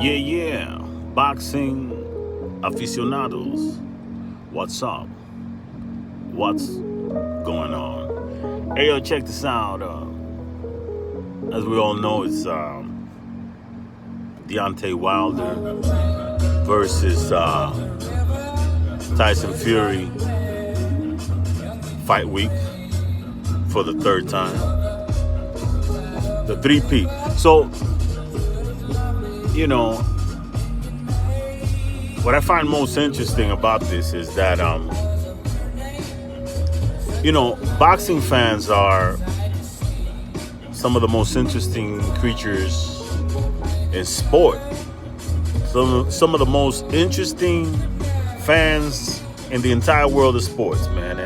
Yeah, boxing aficionados, what's up? What's going on? Hey, yo, check this out. As we all know, it's Deontay Wilder versus Tyson Fury fight week for the third time. The three-peat. So, you know, what I find most interesting about this is that, you know, boxing fans are some of the most interesting creatures in sport. Some of the most interesting fans in the entire world of sports, man.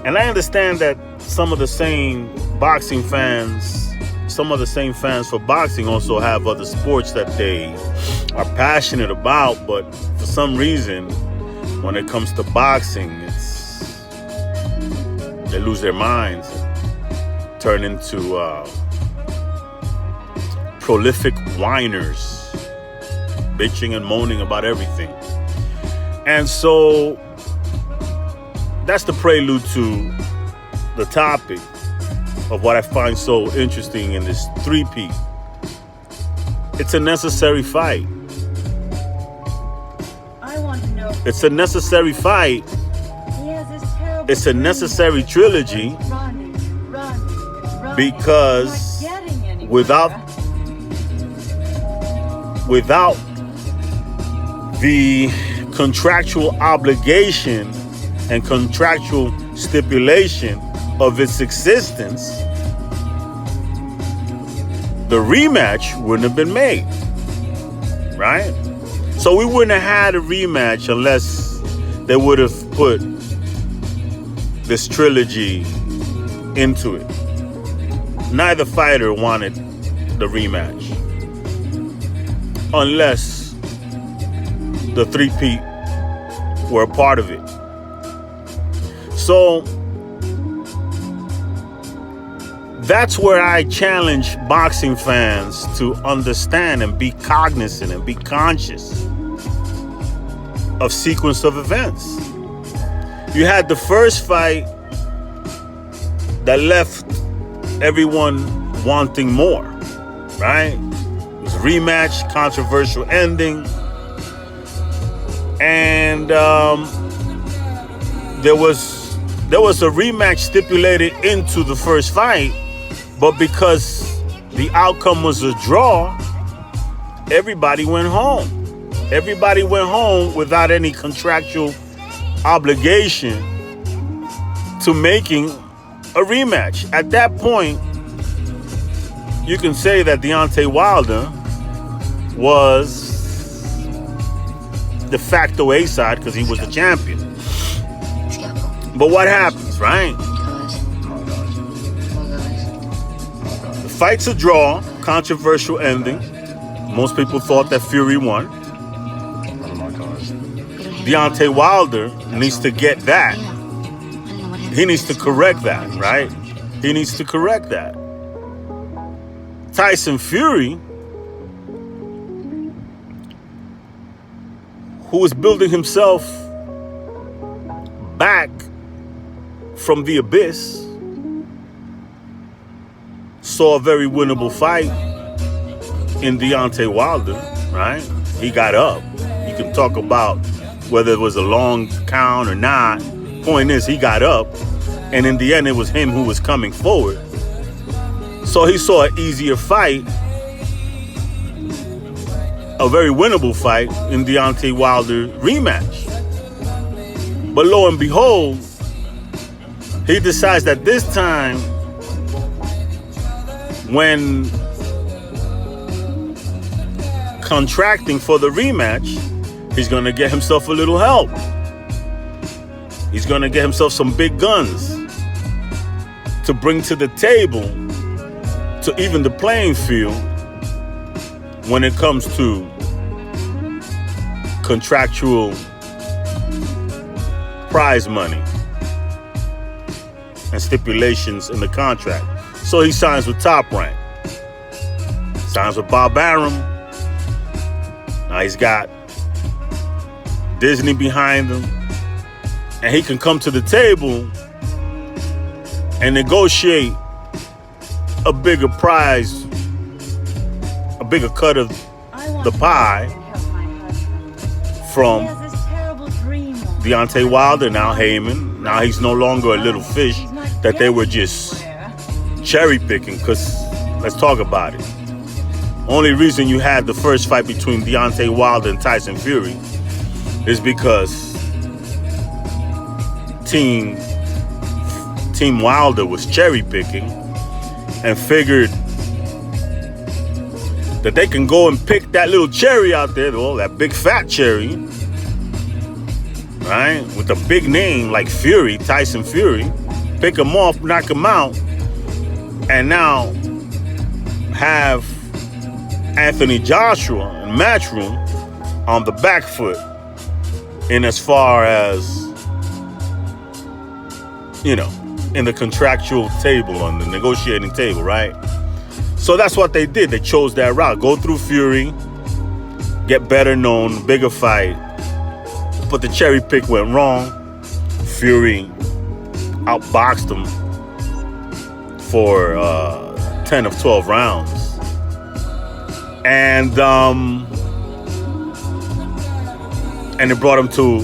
And I understand that some of the same boxing fans, some of the same fans for boxing also have other sports that they are passionate about, but for some reason, when it comes to boxing, they lose their minds, turn into prolific whiners, bitching and moaning about everything. And so that's the prelude to the topic of what I find so interesting in this three-peat. It's a necessary fight. I want to know. It's a necessary fight. It's a necessary trilogy because without the contractual obligation and contractual stipulation of its existence, the rematch wouldn't have been made, right? So we wouldn't have had a rematch unless they would have put this trilogy into it. Neither fighter wanted the rematch unless the three-peat were a part of it. So that's where I challenge boxing fans to understand and be cognizant and be conscious of sequence of events. You had the first fight that left everyone wanting more, right? It was a rematch, controversial ending, and there was a rematch stipulated into the first fight. But because the outcome was a draw, everybody went home. Everybody went home without any contractual obligation to making a rematch. At that point, you can say that Deontay Wilder was de facto A-side because he was the champion. But what happens, right? Fight's a draw, controversial ending. Most people thought that Fury won. Deontay Wilder needs to get that. He needs to correct that, right? He needs to correct that. Tyson Fury, who is building himself back from the abyss, saw a very winnable fight in Deontay Wilder, right? He got up. You can talk about whether it was a long count or not. Point is, he got up, and in the end, it was him who was coming forward. So he saw an easier fight, a very winnable fight in Deontay Wilder rematch. But lo and behold, he decides that this time, when contracting for the rematch, he's going to get himself a little help. He's going to get himself some big guns to bring to the table to even the playing field when it comes to contractual prize money and stipulations in the contract. So he signs with Top Rank, signs with Bob Arum, Now he's got Disney behind him, and he can come to the table and negotiate a bigger prize, a bigger cut of the pie from Deontay Wilder, now Heyman. Now he's no longer a little fish that they were just cherry picking, because let's talk about it. Only reason you had the first fight between Deontay Wilder and Tyson Fury is because Team Wilder was cherry picking and figured that they can go and pick that little cherry out there, well, that big fat cherry, right, with a big name like Fury, Tyson Fury, pick him off, knock him out, and now have Anthony Joshua in Matchroom on the back foot in as far as, you know, in the contractual table, on the negotiating table, right? So that's what they did. They chose that route. Go through Fury, get better known, bigger fight. But the cherry pick went wrong. Fury outboxed him for 10 of 12 rounds. And it brought him to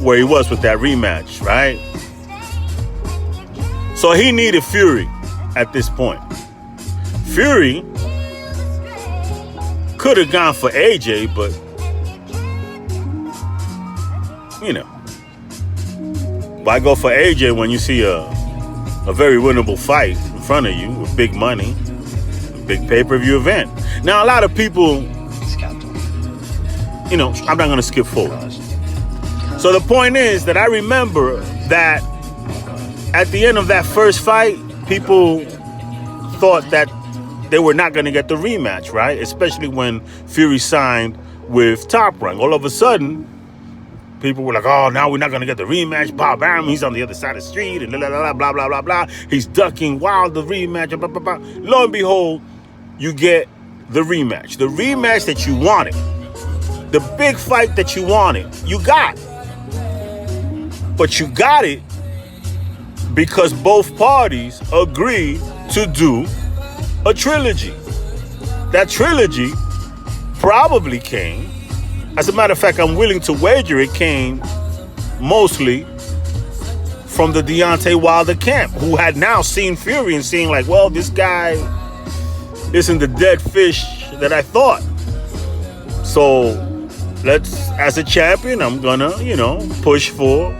where he was with that rematch, right? So he needed Fury at this point. Fury could have gone for AJ, but, you know, why go for AJ when you see a very winnable fight in front of you with big money, a big pay-per-view event? Now, a lot of people, you know, I'm not going to skip forward. So the point is that I remember that at the end of that first fight, people thought that they were not going to get the rematch, right? Especially when Fury signed with Top Rank. All of a sudden, people were like, oh, now we're not going to get the rematch. Bob Arum, he's on the other side of the street, and blah, blah, blah, blah, blah, blah. He's ducking Wilder rematch, blah, blah, blah. Lo and behold, you get the rematch. The rematch that you wanted. The big fight that you wanted. You got. But you got it because both parties agreed to do a trilogy. That trilogy probably came, as a matter of fact, I'm willing to wager it came mostly from the Deontay Wilder camp, who had now seen Fury and seen like, well, this guy isn't the dead fish that I thought. So let's, as a champion, I'm gonna, you know, push for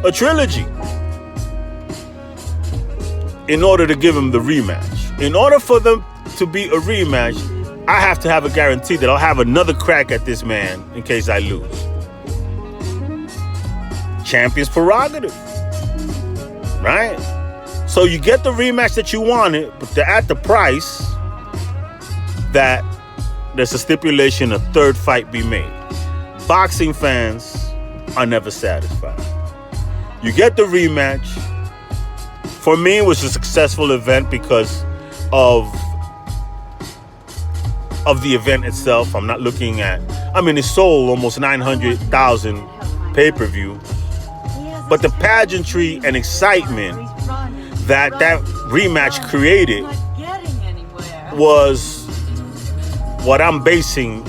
a trilogy in order to give him the rematch. In order for them to be a rematch, I have to have a guarantee that I'll have another crack at this man in case I lose. Champion's prerogative, right? So you get the rematch that you wanted, but they're at the price that there's a stipulation a third fight be made. Boxing fans are never satisfied. You get the rematch. For me, it was a successful event because of the event itself. I'm not looking at, I mean, it sold almost 900,000 pay-per-view. But the pageantry and excitement that rematch created was what I'm basing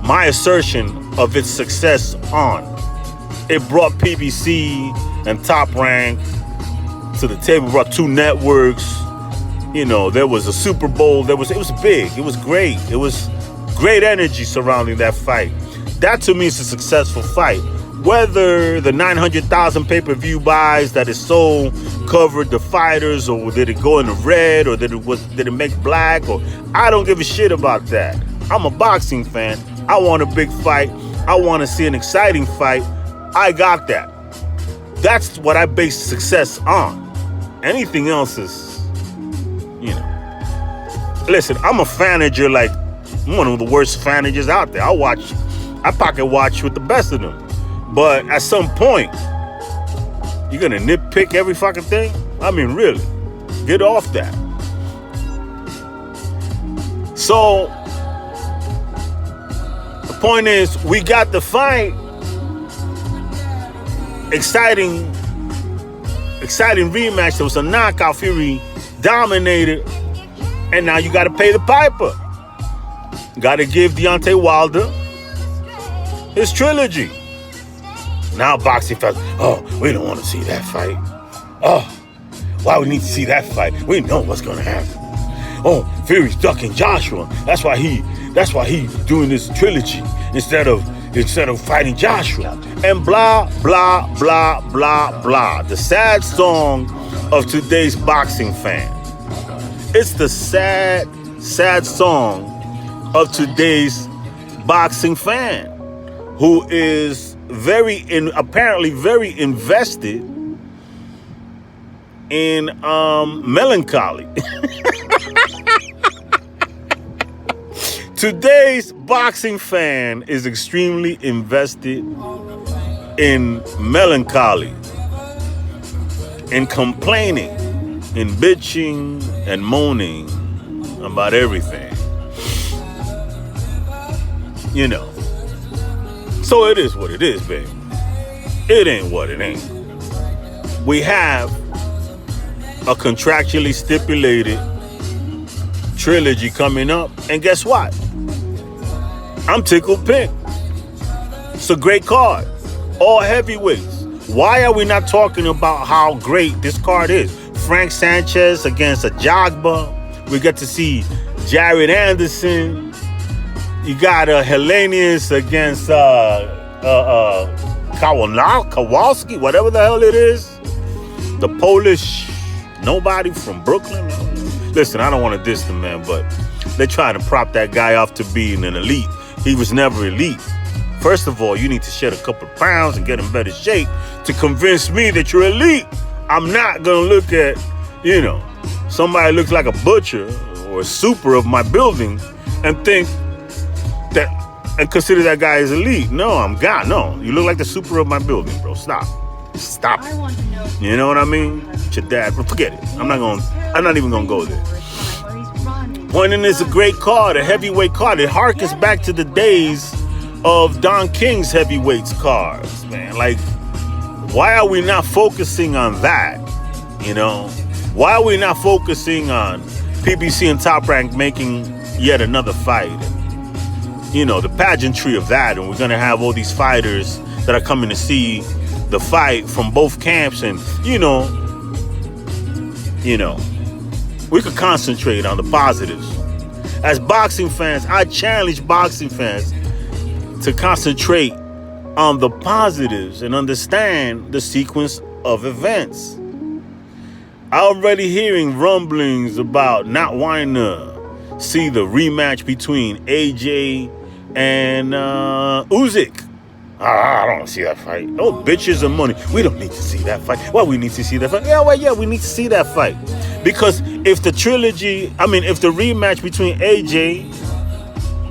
my assertion of its success on. It brought PBC and Top Rank to the table, brought two networks. You know, there was a Super Bowl. It was big. It was great. It was great energy surrounding that fight. That to me is a successful fight. Whether the 900,000 pay-per-view buys that it sold covered the fighters, or did it go in the red, or did it make black, or I don't give a shit about that. I'm a boxing fan. I want a big fight. I want to see an exciting fight. I got that. That's what I base success on. Anything else is, you know. Listen, I'm a fanager, like one of the worst fanagers out there. I pocket watch with the best of them. But at some point, you're gonna nitpick every fucking thing? I mean, really, get off that. So Point is, we got the fight. Exciting rematch. There was a knockout. Fury dominated. And now you got to pay the piper. Got to give Deontay Wilder his trilogy. Now boxing fans, oh, we don't want to see that fight. Oh, why we need to see that fight? We know what's going to happen. Oh, Fury's ducking Joshua. That's why he doing this trilogy instead of fighting Joshua. And blah, blah, blah, blah, blah. The sad song of today's boxing fan. It's the sad, sad song of today's boxing fan who is apparently very invested in melancholy. Today's boxing fan is extremely invested in melancholy, in complaining, in bitching and moaning about everything. You know. So it is what it is, baby. It ain't what it ain't. We have a contractually stipulated trilogy coming up, and guess what? I'm tickled pink. It's a great card. All heavyweights. Why are we not talking about how great this card is? Frank Sanchez against Ajagba. We get to see Jared Anderson. You got Hellenius against Kowalski, whatever the hell it is. The Polish nobody from Brooklyn. Listen, I don't want to diss the man, but they're trying to prop that guy off to being an elite. He was never elite. First of all, you need to shed a couple of pounds and get in better shape to convince me that you're elite. I'm not going to look at, somebody looks like a butcher or a super of my building and think that and consider that guy as elite. No, I'm God. No, you look like the super of my building, bro. Stop it. You know what I mean? It's your dad, but forget it. I'm not even gonna go there. Pointing is a great card, a heavyweight card. It harkens back to the days of Don King's heavyweights cards, man. Like, why are we not focusing on that? Why are we not focusing on PBC and Top Rank making yet another fight? The pageantry of that, and we're gonna have all these fighters that are coming to see the fight from both camps, and we could concentrate on the positives. As boxing fans, I challenge boxing fans to concentrate on the positives and understand the sequence of events. I'm already hearing rumblings about not wanting to see the rematch between AJ and Usyk. I don't want to see that fight. Oh, bitches and money. We don't need to see that fight. Well, we need to see that fight. Yeah, we need to see that fight. Because if the rematch between AJ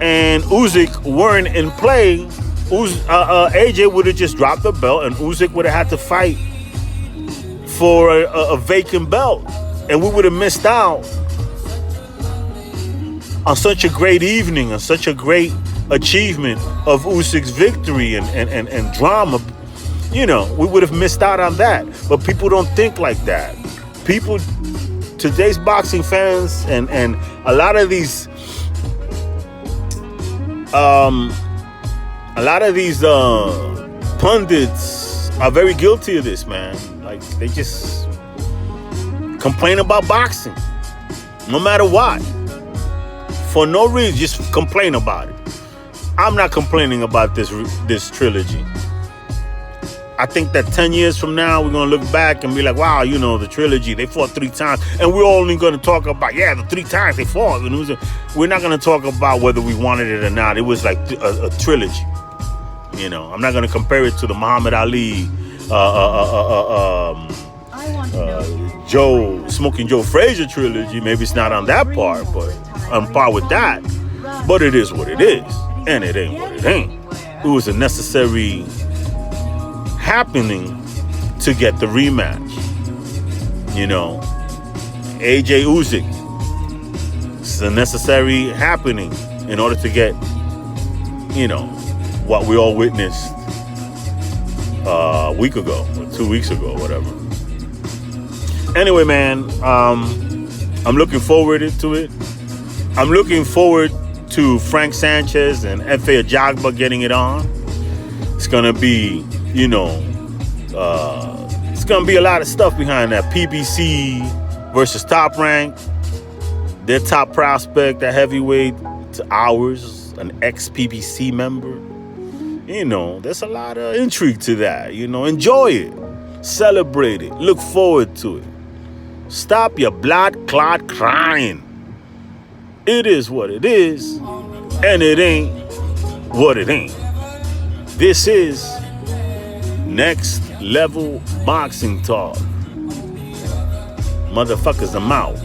and Usyk weren't in play, AJ would have just dropped the belt and Usyk would have had to fight for a vacant belt. And we would have missed out on such a great evening, on such a great achievement of Usyk's victory and drama. We would have missed out on that. But people don't think like that. Today's boxing fans and a lot of these pundits are very guilty of this, man. Like, they just complain about boxing no matter what, for no reason. Just complain about it. I'm not complaining about this trilogy. I think that 10 years from now, we're going to look back and be like, wow, the trilogy, they fought 3 times. And we're only going to talk about, the 3 times they fought. We're not going to talk about whether we wanted it or not. It was like a trilogy. I'm not going to compare it to the Muhammad Ali, Smoking Joe Frazier trilogy. Maybe it's not on that part, but on par with that. But it is what it is. And it ain't what it ain't. It was a necessary happening to get the rematch. AJ Usyk. It's a necessary happening in order to get you know, what we all witnessed a week ago, or 2 weeks ago, whatever. Anyway, man, I'm looking forward to it. I'm looking forward to Frank Sanchez and EFE Ajagba getting it on. It's gonna be, you know, it's gonna be a lot of stuff behind that. PBC versus Top Rank. Their top prospect, that heavyweight, to ours, an ex-PBC member. You know, there's a lot of intrigue to that. You know, enjoy it, celebrate it, look forward to it. Stop your blood clot crying. It is what it is, and it ain't what it ain't. This is Next Level Boxing Talk. Motherfuckers, I'm out.